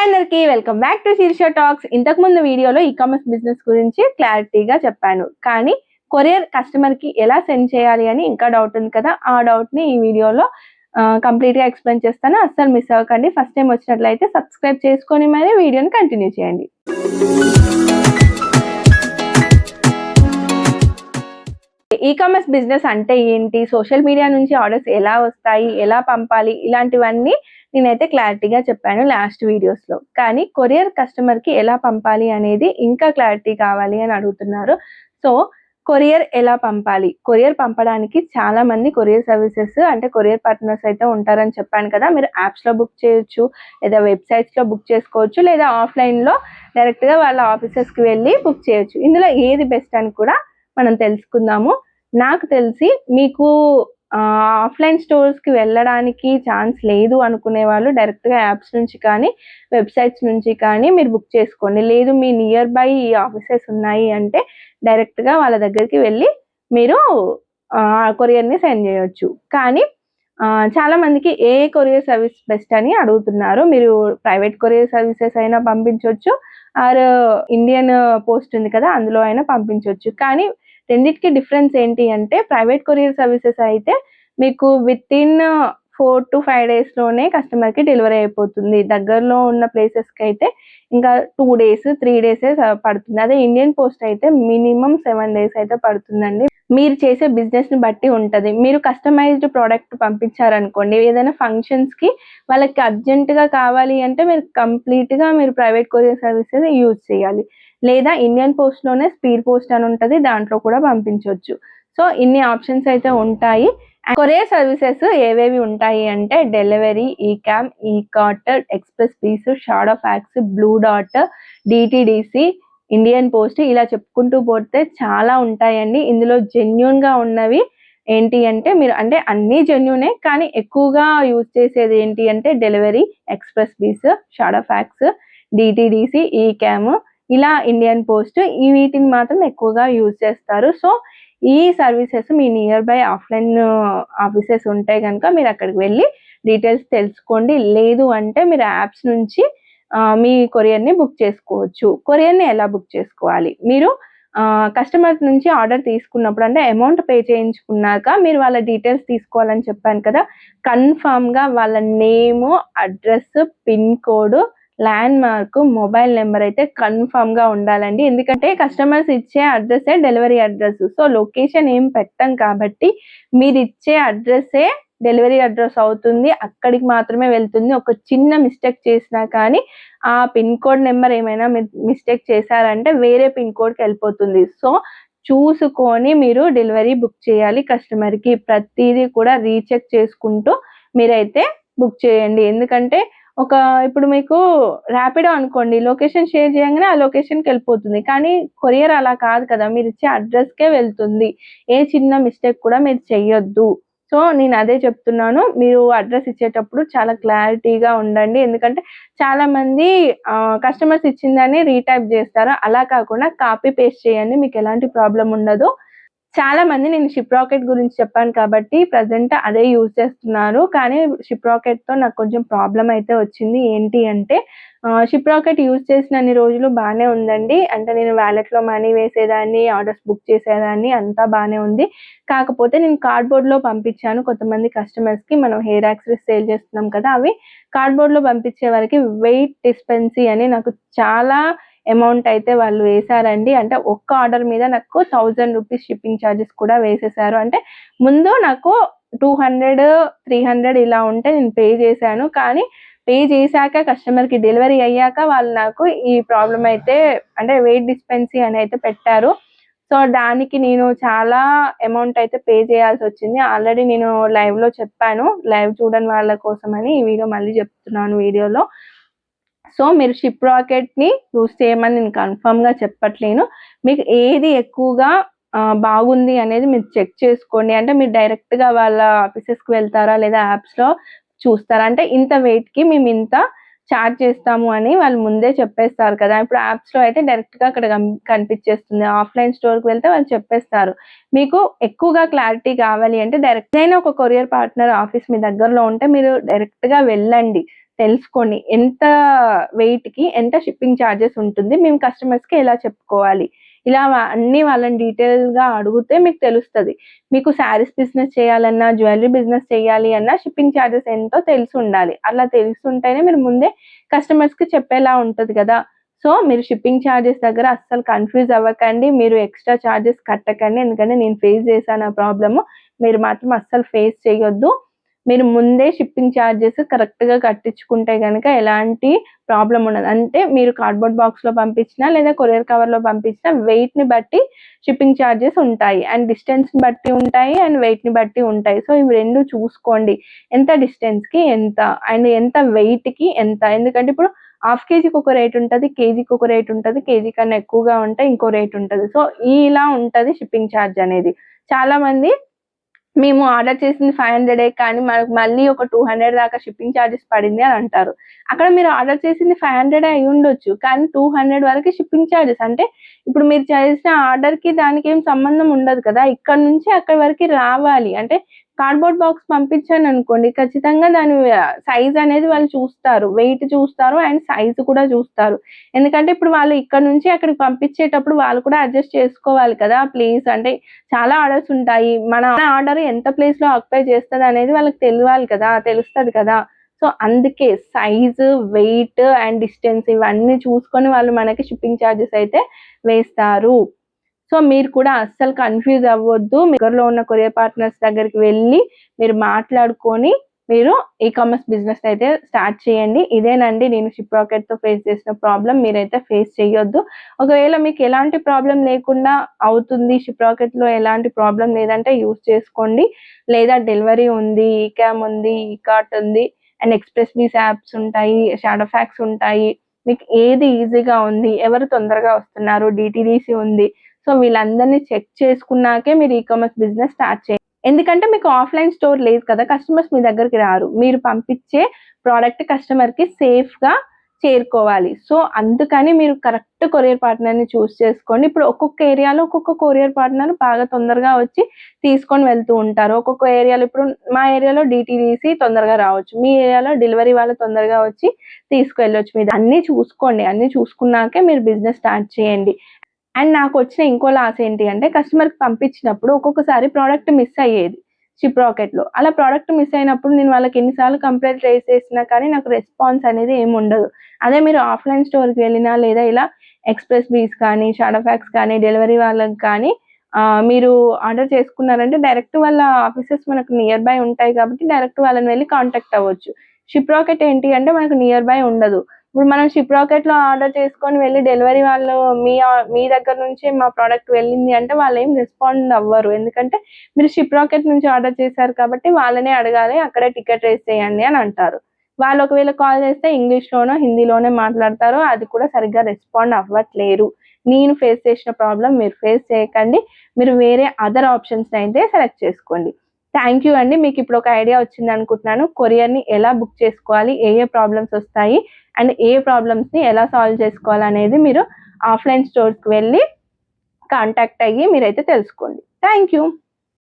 అందరికీ welcome back to శీర్ష talks. ఇంతకు ముందు వీడియోలో ఈ-కామర్స్ బిజినెస్ గురించి క్లారిటీగా చెప్పాను, కానీ కొరియర్ కస్టమర్ కి ఎలా సెండ్ చేయాలి అని ఇంకా డౌట్ ఉంది కదా. ఆ డౌట్ ని ఈ వీడియోలో కంప్లీట్ గా ఎక్స్ప్లెయిన్ చేస్తాను. అస్సలు మిస్ అవ్వకండి. ఫస్ట్ టైం వచ్చినట్లయితే సబ్స్క్రైబ్ చేసుకొని మరి వీడియోని కంటిన్యూ చేయండి. ఈ-కామర్స్ బిజినెస్ అంటే ఏంటి, సోషల్ మీడియా నుంచి ఆర్డర్స్ ఎలా వస్తాయి, ఎలా పంపాలి, ఇలాంటివన్నీ నేనైతే క్లారిటీగా చెప్పాను లాస్ట్ వీడియోస్ లో. కానీ కొరియర్ కస్టమర్ కి ఎలా పంపాలి అనేది ఇంకా క్లారిటీ కావాలి అని అడుగుతున్నారు. సో కొరియర్ ఎలా పంపాలి, కొరియర్ పంపడానికి చాలా మంది కొరియర్ సర్వీసెస్ అంటే కొరియర్ పార్ట్నర్స్ అయితే ఉంటారని చెప్పాను కదా. మీరు యాప్స్ లో బుక్ చేయొచ్చు, లేదా వెబ్సైట్స్ లో బుక్ చేసుకోవచ్చు, లేదా ఆఫ్లైన్ లో డైరెక్ట్ గా వాళ్ళ ఆఫీసెస్ కి వెళ్ళి బుక్ చేయొచ్చు. ఇందులో ఏది బెస్ట్ అని కూడా మనం తెలుసుకుందాము. నాకు తెలిసి మీకు ఆఫ్లైన్ స్టోర్స్ కి వెళ్ళడానికి ఛాన్స్ లేదు అనుకునే వాళ్ళు డైరెక్ట్ గా యాప్స్ నుంచి కానీ వెబ్సైట్స్ నుంచి కానీ మీరు బుక్ చేసుకోండి. లేదు మీ నియర్ బై ఆఫీసెస్ ఉన్నాయి అంటే డైరెక్ట్ గా వాళ్ళ దగ్గరికి వెళ్ళి మీరు కొరియర్ ని సెండ్ చేయొచ్చు. కానీ చాలా మందికి ఏ కొరియర్ సర్వీస్ బెస్ట్ అని అడుగుతున్నారు. మీరు ప్రైవేట్ కొరియర్ సర్వీసెస్ అయినా పంపించవచ్చు, ఆర్ ఇండియన్ పోస్ట్ ఉంది కదా అందులో అయినా పంపించవచ్చు. కానీ రెండింటికి డిఫరెన్స్ ఏంటి అంటే ప్రైవేట్ కొరియర్ సర్వీసెస్ అయితే మీకు విత్ ఇన్ 4 to 5 days లోనే కస్టమర్ కి డెలివరీ అయిపోతుంది. దగ్గరలో ఉన్న ప్లేసెస్ కి అయితే ఇంకా 2 days 3 days పడుతుంది. అదే ఇండియన్ పోస్ట్ అయితే మినిమం 7 days అయితే పడుతుందండి. మీరు చేసే బిజినెస్ ని బట్టి ఉంటది. మీరు కస్టమైజ్డ్ ప్రోడక్ట్ పంపించారనుకోండి, ఏదైనా ఫంక్షన్స్ కి వాళ్ళకి అర్జెంట్ గా కావాలి అంటే మీరు కంప్లీట్ గా మీరు ప్రైవేట్ కొరియర్ సర్వీసెస్ యూజ్ చేయాలి. లేదా ఇండియన్ పోస్ట్ లోనే స్పీడ్ పోస్ట్ అని ఉంటది, దాంట్లో కూడా పంపించవచ్చు. సో ఇన్ని ఆప్షన్స్ అయితే ఉంటాయి. కొరియర్ సర్వీసెస్ ఏవేవి ఉంటాయి అంటే delivery, Ecom, Ekart, XpressBees, Shadowfax, Blue డాట్, డిటిడిసి, ఇండియన్ పోస్ట్, ఇలా చెప్పుకుంటూ పోతే చాలా ఉంటాయండి. ఇందులో జెన్యూన్ గా ఉన్నవి ఏంటి అంటే మీరు అంటే అన్ని జెన్యూనే, కానీ ఎక్కువగా యూజ్ చేసేది ఏంటి అంటే delivery, XpressBees, Shadowfax, DTDC, Ecom, ఇలా ఇండియన్ పోస్ట్, ఈ వీటిని మాత్రం ఎక్కువగా యూజ్ చేస్తారు. సో ఈ services me near by offline offices ఉంటే కనుక మీరు అక్కడికి వెళ్ళి డీటెయిల్స్ తెలుసుకోండి. లేదు అంటే మీరు యాప్స్ నుంచి మీ కొరియర్ ని బుక్ చేసుకోవచ్చు. కొరియర్ ని ఎలా బుక్ చేసుకోవాలి, మీరు కస్టమర్ నుంచి ఆర్డర్ తీసుకున్నప్పుడు అంటే అమౌంట్ పే చేయించుకున్నాక మీరు వాళ్ళ డీటెయిల్స్ తీసుకోవాలని చెప్పాను కదా. కన్ఫామ్ గా వాళ్ళ name, address, pin code, land mark, mobile number అయితే కన్ఫామ్ గా ఉండాలండి. ఎందుకంటే కస్టమర్స్ ఇచ్చే address delivery address. So location ఏం పెట్టం కాబట్టి మీరు ఇచ్చే అడ్రస్సే డెలివరీ అడ్రస్ అవుతుంది, అక్కడికి మాత్రమే వెళ్తుంది. ఒక చిన్న మిస్టేక్ చేసినా కానీ ఆ పిన్ కోడ్ నెంబర్ ఏమైనా మిస్టేక్ చేశారంటే వేరే పిన్ కోడ్కి వెళ్ళిపోతుంది. సో చూసుకొని మీరు డెలివరీ బుక్ చేయాలి. కస్టమర్ కి ప్రతిదీ కూడా రీచెక్ చేసుకుంటూ మీరైతే బుక్ చేయండి. ఎందుకంటే ఇప్పుడు మీకు ర్యాపిడో అనుకోండి, లొకేషన్ షేర్ చేయగానే ఆ లొకేషన్కి వెళ్ళిపోతుంది. కానీ కొరియర్ అలా కాదు కదా, మీరు ఇచ్చే అడ్రస్కే వెళ్తుంది. ఏ చిన్న మిస్టేక్ కూడా మీరు చెయ్యొద్దు. సో నేను అదే చెప్తున్నాను, మీరు అడ్రస్ ఇచ్చేటప్పుడు చాలా క్లారిటీగా ఉండండి. ఎందుకంటే చాలా మంది కస్టమర్స్ ఇచ్చిందని రీటైప్ చేస్తారు. అలా కాకుండా కాపీ పేస్ట్ చేయండి, మీకు ఎలాంటి ప్రాబ్లం ఉండదు. చాలా మంది నేను షిప్ రాకెట్ గురించి చెప్పాను కాబట్టి ప్రజెంట్ అదే యూజ్ చేస్తున్నారు. కానీ షిప్ రాకెట్ తో నాకు కొంచెం ప్రాబ్లం అయితే వచ్చింది. ఏంటి అంటే షిప్ రాకెట్ యూజ్ చేసినన్ని రోజులు బాగానే ఉందండి. అంటే నేను వ్యాలెట్ లో మనీ వేసేదాన్ని, ఆర్డర్స్ బుక్ చేసేదాన్ని, అంతా బాగానే ఉంది. కాకపోతే నేను కార్డ్బోర్డ్ లో పంపించాను కొంతమంది కస్టమర్స్ కి. మనం హెయిర్ యాక్సెసరీస్ సేల్ చేస్తున్నాం కదా, అవి కార్డ్బోర్డ్ లో పంపించే వరకు వెయిట్ డిస్పెన్సీ అని నాకు చాలా అమౌంట్ అయితే వాళ్ళు వేశారండి. అంటే ఒక్క ఆర్డర్ మీద నాకు 1000 రూపీస్ షిప్పింగ్ ఛార్జెస్ కూడా వేసేసారు. అంటే ముందు నాకు 200, 300 ఇలా ఉంటే నేను పే చేశాను. కానీ పే చేశాక కస్టమర్ కి డెలివరీ అయ్యాక వాళ్ళు నాకు ఈ ప్రాబ్లం అయితే అంటే వెయిట్ డిస్పెన్సీ అని అయితే పెట్టారు. సో దానికి నేను చాలా అమౌంట్ అయితే పే చేయాల్సి వచ్చింది. ఆల్రెడీ నేను లైవ్ లో చెప్పాను, లైవ్ చూడని వాళ్ళ కోసం అని ఈ వీడియో మళ్ళీ చెప్తున్నాను వీడియోలో. సో మీరు షిప్ రాకెట్ ని యూజ్ చేయమని నేను కన్ఫర్మ్ గా చెప్పట్లేను. మీకు ఏది ఎక్కువగా బాగుంది అనేది మీరు చెక్ చేసుకోండి. అంటే మీరు డైరెక్ట్ గా వాళ్ళ ఆఫీసెస్ కి వెళ్తారా, లేదా యాప్స్ లో చూస్తారా, అంటే ఇంత వెయిట్ కి మేము ఇంత చార్జ్ చేస్తాము అని వాళ్ళు ముందే చెప్పేస్తారు కదా. ఇప్పుడు యాప్స్ లో అయితే డైరెక్ట్ గా అక్కడ కనిపించేస్తుంది. ఆఫ్లైన్ స్టోర్ కి వెళ్తే వాళ్ళు చెప్పేస్తారు. మీకు ఎక్కువగా క్లారిటీ కావాలి అంటే డైరెక్ట్ అయినా ఒక కొరియర్ పార్ట్నర్ ఆఫీస్ మీ దగ్గరలో ఉంటే మీరు డైరెక్ట్ గా వెళ్ళండి. తెలుసుకోండి. ఎంత వెయిట్‌కి ఎంత షిప్పింగ్ ఛార్జెస్ ఉంటుంది. మేము కస్టమర్స్‌కి ఎలా చెప్పుకోవాలి. ఇలా అన్నీ వాళ్ళని డీటెయిల్‌గా అడిగితే మీకు తెలుస్తది. మీకు శారీస్ బిజినెస్ చేయాలన్నా, జ్యువెల్లరీ బిజినెస్ చేయాలి అన్నా షిప్పింగ్ ఛార్జెస్ ఎంతో తెలిసుండాలి. అలా తెలిసుంటేనే మీరు ముందే కస్టమర్స్‌కి చెప్పేలా ఉంటది గదా! సో, మీరు షిప్పింగ్ ఛార్జెస్ దగ్గర అస్సలు కన్‌ఫ్యూజ్ అవ్వకండి. మీరు ఎక్స్‌ట్రా ఛార్జెస్ కట్టకండి. ఎందుకంటే నేను ఫేస్ చేశాను ఆ ప్రాబ్లము. మీరు మాత్రం అస్సలు ఫేస్ చేయొద్దు. మీరు ముందే షిప్పింగ్ ఛార్జెస్ కరెక్ట్‌గా కట్టించుకుంటే గనక ఎలాంటి ప్రాబ్లమ్ ఉండదు. అంటే మీరు కార్డ్‌బోర్డ్ బాక్స్‌లో పంపించినా లేదా కొరియర్ కవర్‌లో పంపించినా వెయిట్‌ని బట్టి షిప్పింగ్ ఛార్జెస్ ఉంటాయి. అండ్ డిస్టెన్స్‌ని బట్టి ఉంటాయి. అండ్ వెయిట్‌ని బట్టి ఉంటాయి. సో, ఇవి 2 చూసుకోండి. ఎంత డిస్టెన్స్‌కి ఎంత అండ్ ఎంత వెయిట్‌కి ఎంత. ఎందుకంటే ఇప్పుడు హాఫ్ కేజీకి ఒక రేట్ ఉంటది. కేజీకి ఒక రేట్ ఉంటది. కేజీ కన్నా ఎక్కువగా ఉంటే ఇంకో రేట్ ఉంటది. సో, ఇలా ఉంటది షిప్పింగ్ ఛార్జ్ అనేది. చాలామంది మేము ఆర్డర్ చేసింది 500 కానీ మనకు మళ్ళీ ఒక 200 దాకా షిప్పింగ్ ఛార్జెస్ పడింది అని అంటారు. అక్కడ మీరు ఆర్డర్ చేసింది 500 అయ్యుండొచ్చు. కానీ 200 వరకు షిప్పింగ్ ఛార్జెస్. అంటే ఇప్పుడు మీరు చేసిన ఆర్డర్‌కి దానికి ఏం సంబంధం ఉండదు కదా! ఇక్కడ నుంచి అక్కడి వరకి రావాలి. అంటే కార్డ్‌బోర్డ్ బాక్స్ పంపించాననుకోండి ఖచ్చితంగా దాని సైజ్ అనేది వాళ్ళు చూస్తారు. వెయిట్ చూస్తారు అండ్ సైజ్ కూడా చూస్తారు. ఎందుకంటే ఇప్పుడు వాళ్ళు ఇక్కడ నుంచి అక్కడికి పంపించేటప్పుడు వాళ్ళు కూడా అడ్జస్ట్ చేసుకోవాలి కదా! ప్లేస్ అంటే చాలా ఆర్డర్స్ ఉంటాయి. మన ఆర్డర్ ఎంత ప్లేస్‌లో ఆక్యుపై చేస్తదనేది వాళ్ళకి తెలవాలి కదా! తెలుస్తది కదా! సో, అందుకే సైజు, వెయిట్ అండ్ డిస్టెన్స్ ఇవన్నీ చూసుకొని వాళ్ళు మనకి షిప్పింగ్ ఛార్జెస్ అయితే వేస్తారు. సో, మీరు కూడా అస్సలు కన్‌ఫ్యూజ్ అవ్వొద్దు. మీ దగ్గరలో ఉన్న కొరియర్ పార్ట్నర్స్ దగ్గరికి వెళ్లి మీరు మాట్లాడుకొని మీరు కామర్స్ బిజినెస్ అయితే స్టార్ట్ చేయండి. ఇదేనండి నేను షిప్ రాకెట్‌తో ఫేస్ చేసిన ప్రాబ్లమ్. మీరైతే ఫేస్ చేయొద్దు. ఒకవేళ మీకు ఎలాంటి ప్రాబ్లమ్ లేకుండా అవుతుంది. షిప్ రాకెట్‌లో ఎలాంటి ప్రాబ్లమ్ లేదంటే యూజ్ చేసుకోండి. లేదా డెలివరీ ఉంది, ఈకామ్ ఉంది, ఈకార్ట్ ఉంది అండ్ ఎక్స్‌ప్రెస్ బీస్ యాప్స్ ఉంటాయి, షాడో ఫ్యాక్స్ ఉంటాయి. మీకు ఏది ఈజీగా ఉంది, ఎవరు తొందరగా వస్తున్నారు, డీటీడీసీ ఉంది. సో, వీళ్ళందరిని చెక్ చేసుకున్నాకే మీరు కామర్స్ బిజినెస్ స్టార్ట్ చేయండి. ఎందుకంటే మీకు ఆఫ్‌లైన్ స్టోర్ లేదు కదా! కస్టమర్స్ మీ దగ్గరికి రారు. మీరు పంపించే ప్రొడక్ట్ కస్టమర్‌కి సేఫ్‌గా చేరుకోవాలి. సో, అందుకని మీరు కరెక్ట్ కొరియర్ పార్ట్నర్‌ని చూజ్ చేసుకోండి. ఇప్పుడు ఒక్కొక్క ఏరియాలో ఒక్కొక్క కొరియర్ పార్ట్నర్ బాగా తొందరగా వచ్చి తీసుకొని వెళ్తూ ఉంటారు. ఒక్కొక్క ఏరియాలో ఇప్పుడు మా ఏరియాలో డీటీడీసీ తొందరగా రావచ్చు. మీ ఏరియాలో డెలివరీ వాళ్ళు తొందరగా వచ్చి తీసుకెళ్ళొచ్చు. మీరు అన్నీ చూసుకోండి. అన్నీ చూసుకున్నాకే మీరు బిజినెస్ స్టార్ట్ చేయండి. అండ్ నాకొచ్చిన ఇంకో లాస్ ఏంటి అంటే కస్టమర్‌కి పంపించినప్పుడు ఒక్కొక్కసారి ప్రొడక్ట్ మిస్ అయ్యేది. షిప్ రాకెట్‌లో. అలా ప్రొడక్ట్ మిస్ అయినప్పుడు నేను వాళ్ళకి ఎన్ని సార్లు కంప్లెయింట్ రైజ్ చేసినా కానీ నాకు రెస్పాన్స్ అనేది ఏముండదు. అదే మీరు ఆఫ్‌లైన్ స్టోర్‌కి వెళ్ళినా లేదా ఇలా ఎక్స్‌ప్రెస్ బీస్ కానీ, షాడో ఫ్యాక్స్ కానీ, డెలివరీ వాళ్ళకి కానీ మీరు ఆర్డర్ చేసుకున్నారంటే డైరెక్ట్ వాళ్ళ ఆఫీసెస్ మనకు నియర్ బై ఉంటాయి కాబట్టి డైరెక్ట్ వాళ్ళని వెళ్లి కాంటాక్ట్ అవ్వచ్చు. షిప్ రాకెట్ ఏంటి అంటే మనకు నియర్ బై ఉండదు. ఇప్పుడు మనం షిప్ రాకెట్‌లో ఆర్డర్ చేసుకొని వెళ్లి డెలివరీ వాళ్ళు మీ దగ్గర నుంచే మా ప్రొడక్ట్ వెళ్ళింది అంటే వాళ్ళేం రెస్పాండ్ అవ్వరు. ఎందుకంటే మీరు షిప్ రాకెట్ నుంచి ఆర్డర్ చేశారు కాబట్టి వాళ్ళనే అడగాలి. అక్కడే టికెట్ రేస్ చేయండి అని అంటారు. వాళ్ళు ఒకవేళ కాల్ చేస్తే ఇంగ్లీష్‌లోనో, హిందీలోనే మాట్లాడతారు. అది కూడా సరిగ్గా రెస్పాండ్ అవ్వట్లేరు. నేను ఫేస్ చేసిన ప్రాబ్లమ్ మీరు ఫేస్ చేయకండి. మీరు వేరే అదర్ ఆప్షన్స్‌ని అయితే సెలెక్ట్ చేసుకోండి. థ్యాంక్ యూ అండి. మీకిప్పుడు ఒక ఐడియా వచ్చిందనుకుంటున్నాను. కొరియర్‌ని ఎలా బుక్ చేసుకోవాలి? ఏ ఏ ప్రాబ్లమ్స్ వస్తాయి? అండ్ ఏ ప్రాబ్లమ్స్‌ని ఎలా సాల్వ్ చేసుకోవాలనేది మీరు ఆఫ్‌లైన్ స్టోర్స్‌కి వెళ్ళి కాంటాక్ట్ అయ్యి మీరైతే తెలుసుకోండి. Thank you.